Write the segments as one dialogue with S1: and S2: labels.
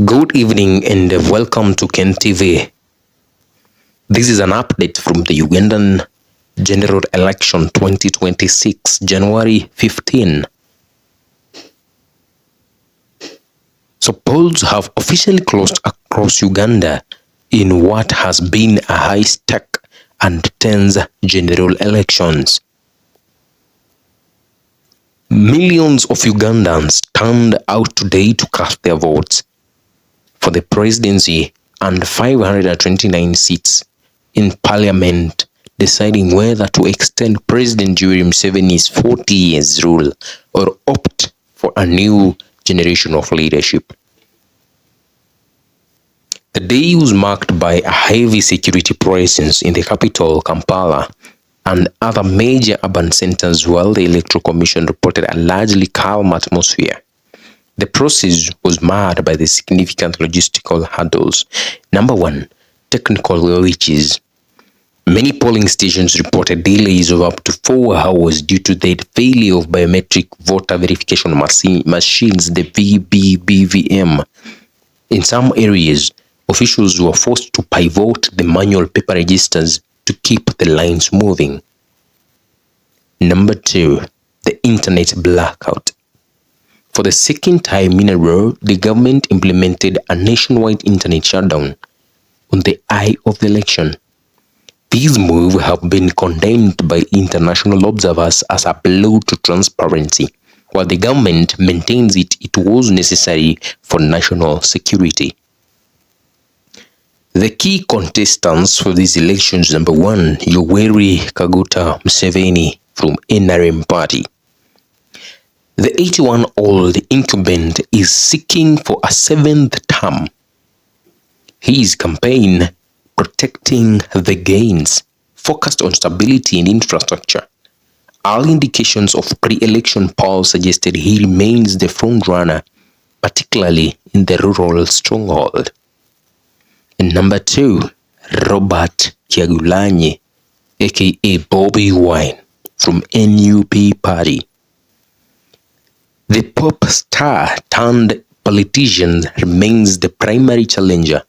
S1: Good evening and welcome to Ken TV. This is an update from the Ugandan General Election 2026, January 15. So polls have officially closed across Uganda in what has been a high-stake and tense general elections. Millions of Ugandans turned out today to cast their votes for the presidency and 529 seats in parliament, deciding whether to extend President Museveni's 40 years rule or opt for a new generation of leadership. The day was marked by a heavy security presence in the capital, Kampala, and other major urban centers, while the Electoral Commission reported a largely calm atmosphere. The process was marred by the significant logistical hurdles. Number one, technical glitches. Many polling stations reported delays of up to 4 hours due to the failure of biometric voter verification machines, the BVM. In some areas, officials were forced to pivot the manual paper registers to keep the lines moving. Number two, the internet blackout. For the second time in a row, the government implemented a nationwide internet shutdown on the eve of the election. These moves have been condemned by international observers as a blow to transparency, while the government maintains it was necessary for national security. The key contestants for these elections: number one, Yoweri Kaguta Museveni from NRM party. The 81-year-old incumbent is seeking for a 7th term. His campaign, Protecting the Gains, focused on stability and infrastructure. Early indications of pre-election polls suggested he remains the front-runner, particularly in the rural stronghold. And number two, Robert Kyagulanyi, aka Bobby Wine, from NUP party. The pop star turned politician remains the primary challenger,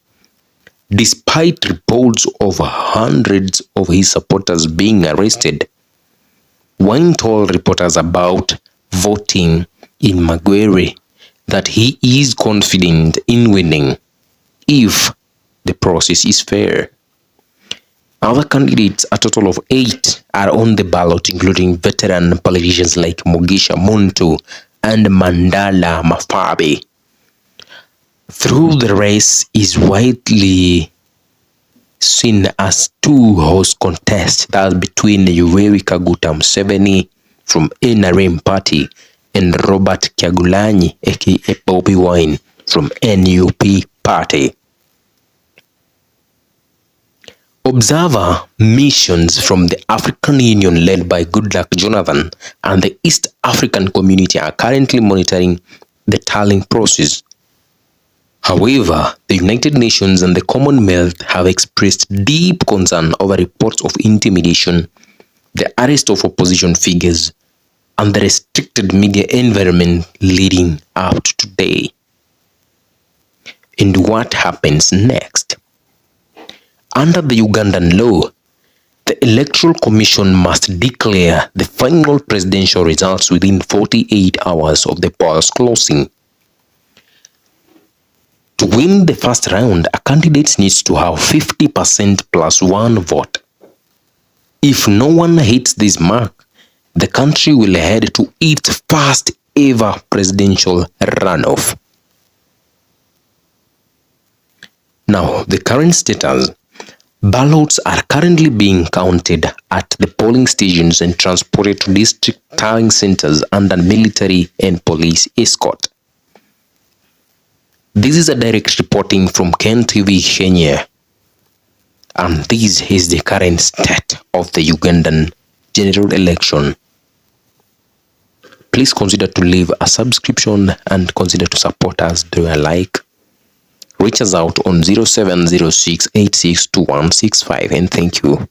S1: despite reports of hundreds of his supporters being arrested. Wine told reporters about voting in Magwere that he is confident in winning if the process is fair. Other candidates, a total of 8, are on the ballot, including veteran politicians like Mugisha Muntu and Mandala Mafabe. Through the race is widely seen as two host contests, that between Yoweri Kaguta Museveni from NRM party and Robert Kyagulanyi, aka Bobby Wine, from NUP party. Observer missions from the African Union led by Goodluck Jonathan and the East African Community are currently monitoring the tallying process. However, the United Nations and the Commonwealth have expressed deep concern over reports of intimidation, the arrest of opposition figures, and the restricted media environment leading up to today. And what happens next? Under the Ugandan law, the Electoral Commission must declare the final presidential results within 48 hours of the polls closing. To win the first round, a candidate needs to have 50% plus 1 vote. If no one hits this mark, the country will head to its first ever presidential runoff. Now, the current status. Ballots are currently being counted at the polling stations and transported to district tallying centers under military and police escort. This is a direct reporting from Ken TV Kenya, and this is the current state of the Ugandan general election. Please consider to leave a subscription and consider to support us through a like. Reach us out on 0706862165, and thank you.